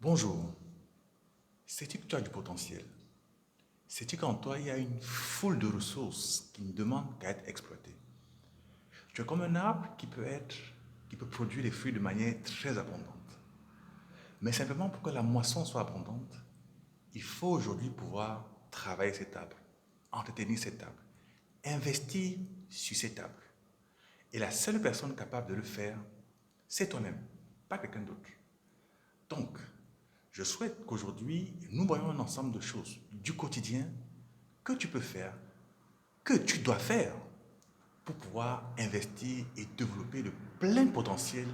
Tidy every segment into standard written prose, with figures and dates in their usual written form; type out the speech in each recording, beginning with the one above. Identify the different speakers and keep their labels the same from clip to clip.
Speaker 1: Bonjour, sais-tu que tu as du potentiel? Sais-tu qu'en toi, il y a une foule de ressources qui ne demandent qu'à être exploitées? Tu es comme un arbre qui peut produire des fruits de manière très abondante. Mais simplement pour que la moisson soit abondante, il faut aujourd'hui pouvoir travailler cet arbre, entretenir cet arbre, investir sur cet arbre. Et la seule personne capable de le faire, c'est toi-même, pas quelqu'un d'autre. Donc, je souhaite qu'aujourd'hui, nous voyons un ensemble de choses du quotidien que tu peux faire, que tu dois faire pour pouvoir investir et développer le plein potentiel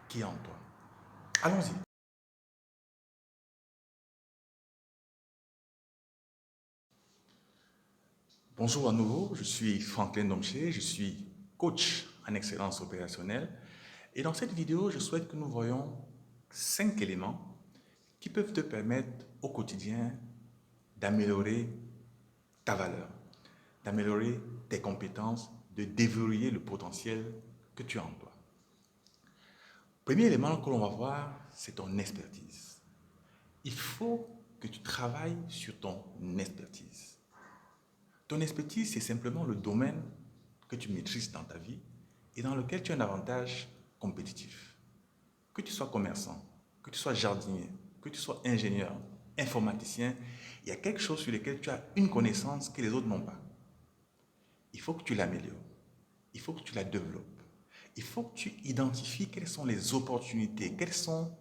Speaker 1: qui est en toi. Allons-y. Bonjour à nouveau, je suis Franklin Domché, je suis coach en excellence opérationnelle. Et dans cette vidéo, je souhaite que nous voyons 5 éléments qui peuvent te permettre au quotidien d'améliorer ta valeur, d'améliorer tes compétences, de déverrouiller le potentiel que tu as en toi. Premier élément que l'on va voir, c'est ton expertise. Il faut que tu travailles sur ton expertise. Ton expertise, c'est simplement le domaine que tu maîtrises dans ta vie et dans lequel tu as un avantage compétitif. Que tu sois commerçant, que tu sois jardinier, que tu sois ingénieur, informaticien, il y a quelque chose sur lequel tu as une connaissance que les autres n'ont pas. Il faut que tu l'améliores. Il faut que tu la développes. Il faut que tu identifies quelles sont les opportunités, quels sont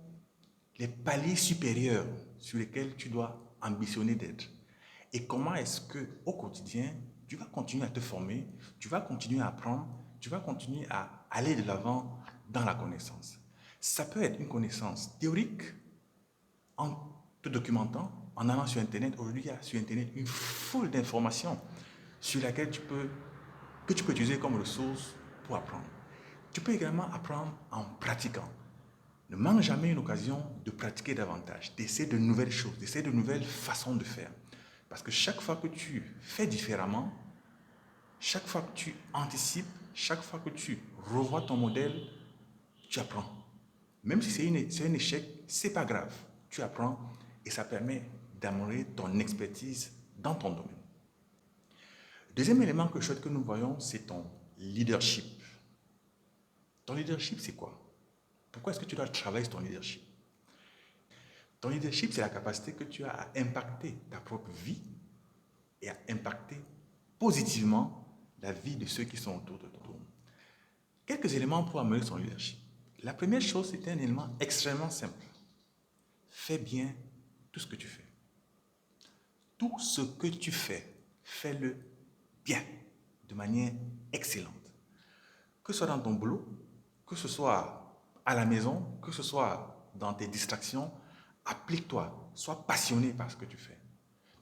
Speaker 1: les paliers supérieurs sur lesquels tu dois ambitionner d'être. Et comment est-ce que au quotidien, tu vas continuer à te former, tu vas continuer à apprendre, tu vas continuer à aller de l'avant dans la connaissance. Ça peut être une connaissance théorique en te documentant, en allant sur Internet. Aujourd'hui, il y a sur Internet une foule d'informations sur laquelle que tu peux utiliser comme ressource pour apprendre. Tu peux également apprendre en pratiquant. Ne manque jamais une occasion de pratiquer davantage, d'essayer de nouvelles choses, d'essayer de nouvelles façons de faire. Parce que chaque fois que tu fais différemment, chaque fois que tu anticipes, chaque fois que tu revois ton modèle, tu apprends. Même si c'est un échec, c'est pas grave. Tu apprends et ça permet d'améliorer ton expertise dans ton domaine. Deuxième élément que je souhaite que nous voyons, c'est ton leadership. Ton leadership, c'est quoi? Pourquoi est-ce que tu dois travailler sur ton leadership? Ton leadership, c'est la capacité que tu as à impacter ta propre vie et à impacter positivement la vie de ceux qui sont autour de toi. Quelques éléments pour améliorer son leadership. La première chose, c'est un élément extrêmement simple. Fais bien tout ce que tu fais. Tout ce que tu fais, fais-le bien, de manière excellente. Que ce soit dans ton boulot, que ce soit à la maison, que ce soit dans tes distractions, applique-toi, sois passionné par ce que tu fais.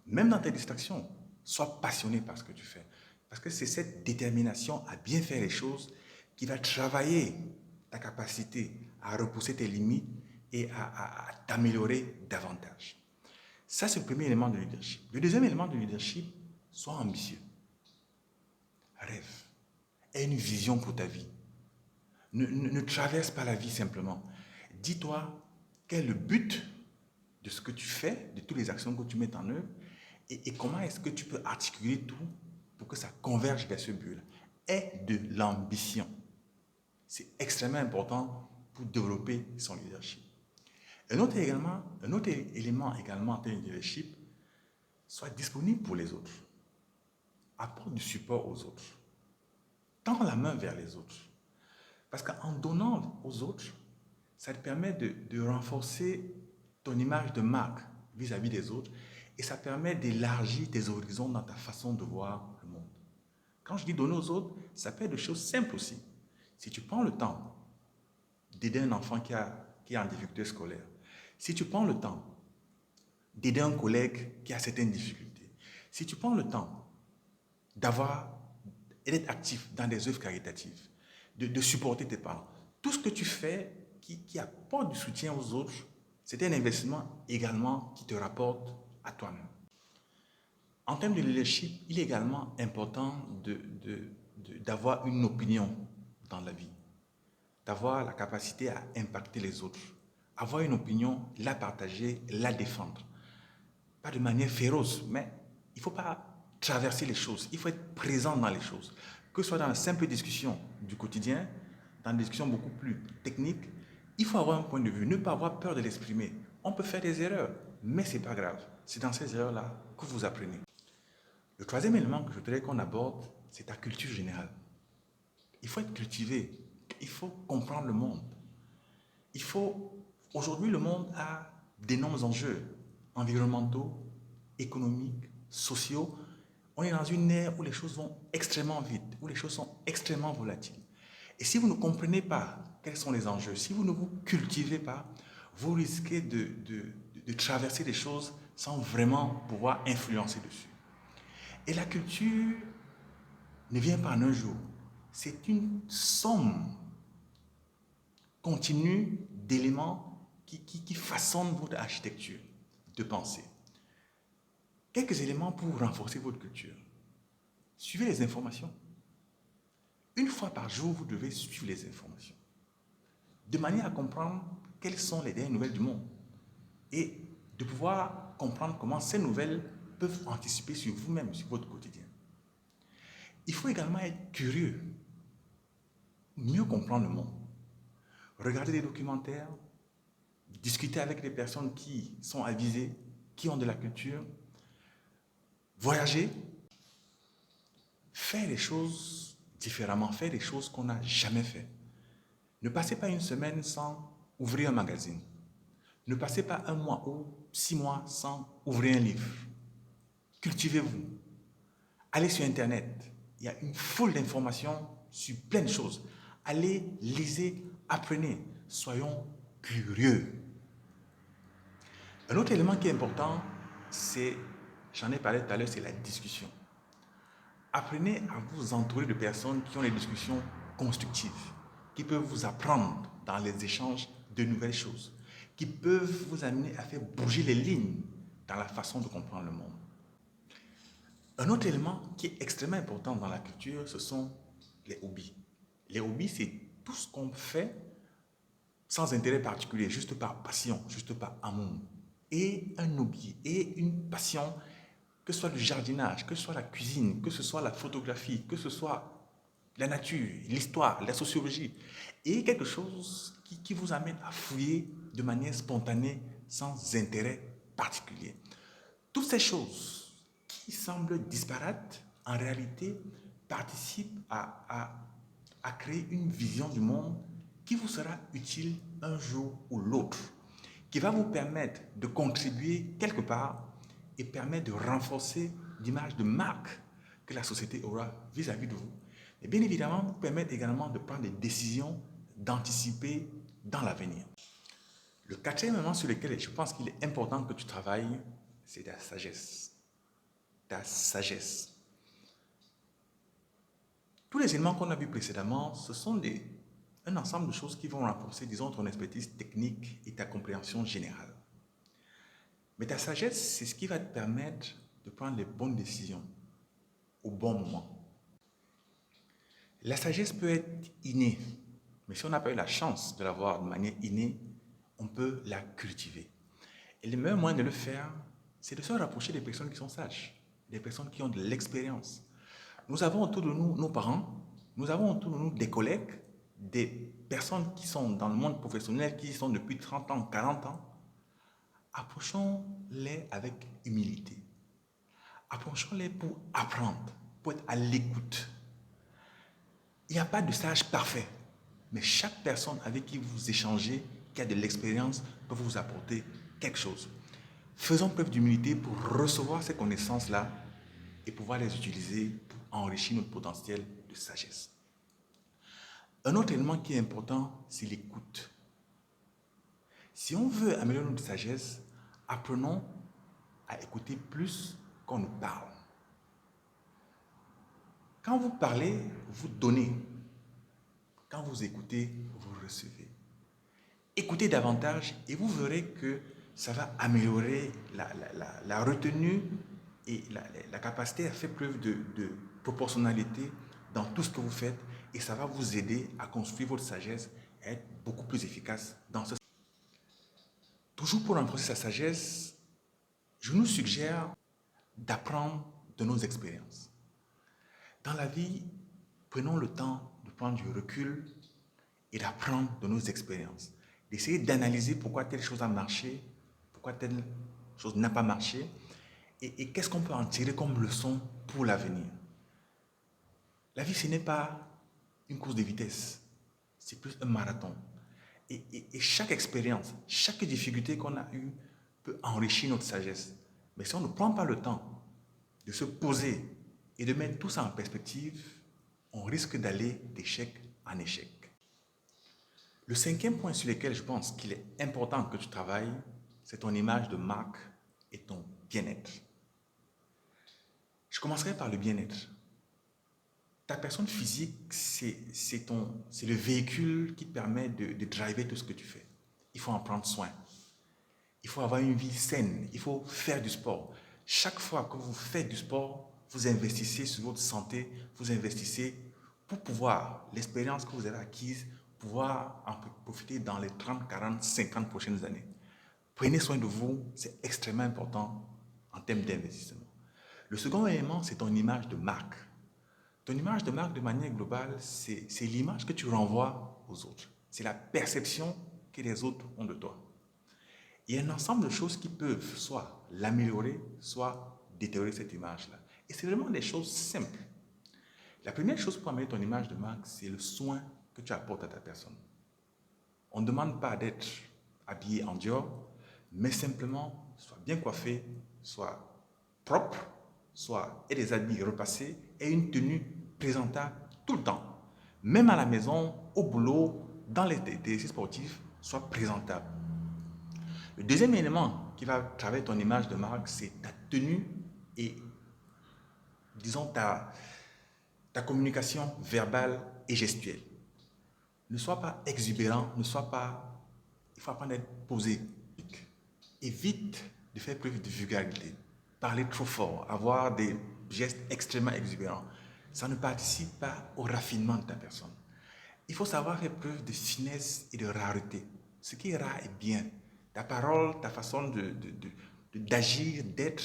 Speaker 1: Même dans tes distractions, sois passionné par ce que tu fais. Parce que c'est cette détermination à bien faire les choses qui va travailler ta capacité à repousser tes limites et à t'améliorer davantage. Ça, c'est le premier élément de leadership. Le deuxième élément de leadership, sois ambitieux. Rêve. Aie une vision pour ta vie. Ne traverse pas la vie simplement. Dis-toi quel est le but de ce que tu fais, de toutes les actions que tu mets en œuvre, et comment est-ce que tu peux articuler tout pour que ça converge vers ce but-là. Aie de l'ambition. C'est extrêmement important pour développer son leadership. Un autre élément également en termes de leadership, sois disponible pour les autres. Apporte du support aux autres. Tends la main vers les autres. Parce qu'en donnant aux autres, ça te permet de renforcer ton image de marque vis-à-vis des autres et ça permet d'élargir tes horizons dans ta façon de voir le monde. Quand je dis donner aux autres, ça peut être des choses simples aussi. Si tu prends le temps d'aider un enfant qui est en difficulté scolaire, si tu prends le temps d'aider un collègue qui a certaines difficultés, si tu prends le temps d'avoir et d'être actif dans des œuvres caritatives, de supporter tes parents. Tout ce que tu fais qui apporte du soutien aux autres, c'est un investissement également qui te rapporte à toi-même. En termes de leadership, il est également important d'avoir une opinion dans la vie, d'avoir la capacité à impacter les autres, avoir une opinion, la partager, la défendre. Pas de manière féroce, mais il ne faut pas traverser les choses, il faut être présent dans les choses. Que ce soit dans la simple discussion du quotidien, dans des discussions beaucoup plus techniques, il faut avoir un point de vue, ne pas avoir peur de l'exprimer. On peut faire des erreurs, mais ce n'est pas grave. C'est dans ces erreurs-là que vous apprenez. Le troisième élément que je voudrais qu'on aborde, c'est ta culture générale. Il faut être cultivé, il faut comprendre le monde. Aujourd'hui, le monde a d'énormes enjeux environnementaux, économiques, sociaux. On est dans une ère où les choses vont extrêmement vite, où les choses sont extrêmement volatiles. Et si vous ne comprenez pas quels sont les enjeux, si vous ne vous cultivez pas, vous risquez de traverser les choses sans vraiment pouvoir influencer dessus. Et la culture ne vient pas en un jour. C'est une somme continue d'éléments qui façonnent votre architecture de pensée. Quelques éléments pour renforcer votre culture. Suivez les informations. Une fois par jour, vous devez suivre les informations, de manière à comprendre quelles sont les dernières nouvelles du monde et de pouvoir comprendre comment ces nouvelles peuvent anticiper sur vous-même, sur votre quotidien. Il faut également être curieux, mieux comprendre le monde. Regardez des documentaires, discuter avec des personnes qui sont avisées, qui ont de la culture, voyager, faire les choses différemment, faire des choses qu'on n'a jamais fait. Ne passez pas une semaine sans ouvrir un magazine. Ne passez pas un mois ou 6 mois sans ouvrir un livre. Cultivez-vous. Allez sur Internet. Il y a une foule d'informations sur plein de choses. Allez, lisez, apprenez. Soyons curieux. Un autre élément qui est important, c'est, j'en ai parlé tout à l'heure, c'est la discussion. Apprenez à vous entourer de personnes qui ont des discussions constructives, qui peuvent vous apprendre dans les échanges de nouvelles choses, qui peuvent vous amener à faire bouger les lignes dans la façon de comprendre le monde. Un autre élément qui est extrêmement important dans la culture, ce sont les hobbies. Les hobbies, c'est tout ce qu'on fait sans intérêt particulier, juste par passion, juste par amour. Et un hobby et une passion, que ce soit le jardinage, que ce soit la cuisine, que ce soit la photographie, que ce soit la nature, l'histoire, la sociologie, et quelque chose qui vous amène à fouiller de manière spontanée, sans intérêt particulier. Toutes ces choses qui semblent disparates, en réalité, participent à créer une vision du monde qui vous sera utile un jour ou l'autre, qui va vous permettre de contribuer quelque part et permettre de renforcer l'image de marque que la société aura vis-à-vis de vous. Et bien évidemment, vous permettre également de prendre des décisions, d'anticiper dans l'avenir. Le quatrième élément sur lequel je pense qu'il est important que tu travailles, c'est ta sagesse. Ta sagesse. Tous les éléments qu'on a vus précédemment, ce sont un ensemble de choses qui vont renforcer, disons, ton expertise technique et ta compréhension générale. Mais ta sagesse, c'est ce qui va te permettre de prendre les bonnes décisions au bon moment. La sagesse peut être innée, mais si on n'a pas eu la chance de l'avoir de manière innée, on peut la cultiver. Et le meilleur moyen de le faire, c'est de se rapprocher des personnes qui sont sages, des personnes qui ont de l'expérience. Nous avons autour de nous nos parents, nous avons autour de nous des collègues, des personnes qui sont dans le monde professionnel, qui y sont depuis 30 ans, 40 ans. Approchons-les avec humilité. Approchons-les pour apprendre, pour être à l'écoute. Il n'y a pas de sage parfait, mais chaque personne avec qui vous échangez, qui a de l'expérience, peut vous apporter quelque chose. Faisons preuve d'humilité pour recevoir ces connaissances-là et pouvoir les utiliser pour enrichir notre potentiel de sagesse. Un autre élément qui est important, c'est l'écoute. Si on veut améliorer notre sagesse, apprenons à écouter plus qu'on nous parle. Quand vous parlez, vous donnez. Quand vous écoutez, vous recevez. Écoutez davantage et vous verrez que ça va améliorer la retenue et la capacité à faire preuve de proportionnalité dans tout ce que vous faites et ça va vous aider à construire votre sagesse et à être beaucoup plus efficace dans ce. Toujours pour renforcer sa sagesse, je nous suggère d'apprendre de nos expériences. Dans la vie, prenons le temps de prendre du recul et d'apprendre de nos expériences. D'essayer d'analyser pourquoi telle chose a marché, pourquoi telle chose n'a pas marché, et qu'est-ce qu'on peut en tirer comme leçon pour l'avenir. La vie, ce n'est pas une course de vitesse, c'est plus un marathon. Et chaque expérience, chaque difficulté qu'on a eue peut enrichir notre sagesse. Mais si on ne prend pas le temps de se poser et de mettre tout ça en perspective, on risque d'aller d'échec en échec. Le cinquième point sur lequel je pense qu'il est important que tu travailles, c'est ton image de marque et ton bien-être. Je commencerai par le bien-être. Ta personne physique, c'est le véhicule qui te permet de driver tout ce que tu fais. Il faut en prendre soin. Il faut avoir une vie saine. Il faut faire du sport. Chaque fois que vous faites du sport, vous investissez sur votre santé, vous investissez pour pouvoir, l'expérience que vous avez acquise, pouvoir en profiter dans les 30, 40, 50 prochaines années. Prenez soin de vous, c'est extrêmement important en termes d'investissement. Le second élément, c'est ton image de marque. Ton image de marque, de manière globale, c'est l'image que tu renvoies aux autres. C'est la perception que les autres ont de toi. Il y a un ensemble de choses qui peuvent soit l'améliorer, soit détériorer cette image-là. Et c'est vraiment des choses simples. La première chose pour améliorer ton image de marque, c'est le soin que tu apportes à ta personne. On ne demande pas d'être habillé en Dior, mais simplement soit bien coiffé, soit propre, soit et des habits repassés et une tenue présentable tout le temps. Même à la maison, au boulot, dans les exercices sportifs, soit présentable. Le deuxième élément qui va travailler ton image de marque, c'est ta tenue et, disons, ta communication verbale et gestuelle. Ne sois pas exubérant, il faut apprendre à être posé. Évite de faire preuve de vulgarité, parler trop fort, avoir des gestes extrêmement exubérants. Ça ne participe pas au raffinement de ta personne. Il faut savoir faire preuve de finesse et de rareté. Ce qui est rare est bien. Ta parole, ta façon d'agir, d'être,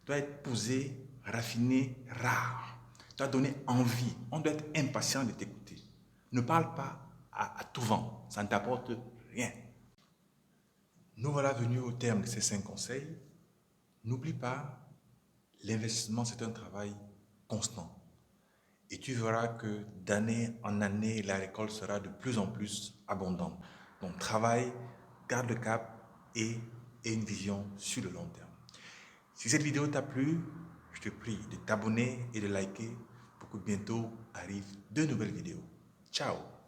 Speaker 1: doit être posée, raffinée, rare. Doit donner envie. On doit être impatient de t'écouter. Ne parle pas à tout vent. Ça ne t'apporte rien. Nous voilà venus au terme de ces 5 conseils. N'oublie pas, l'investissement, c'est un travail constant. Et tu verras que d'année en année, la récolte sera de plus en plus abondante. Donc, travaille, garde le cap et une vision sur le long terme. Si cette vidéo t'a plu, je te prie de t'abonner et de liker pour que bientôt arrivent de nouvelles vidéos. Ciao!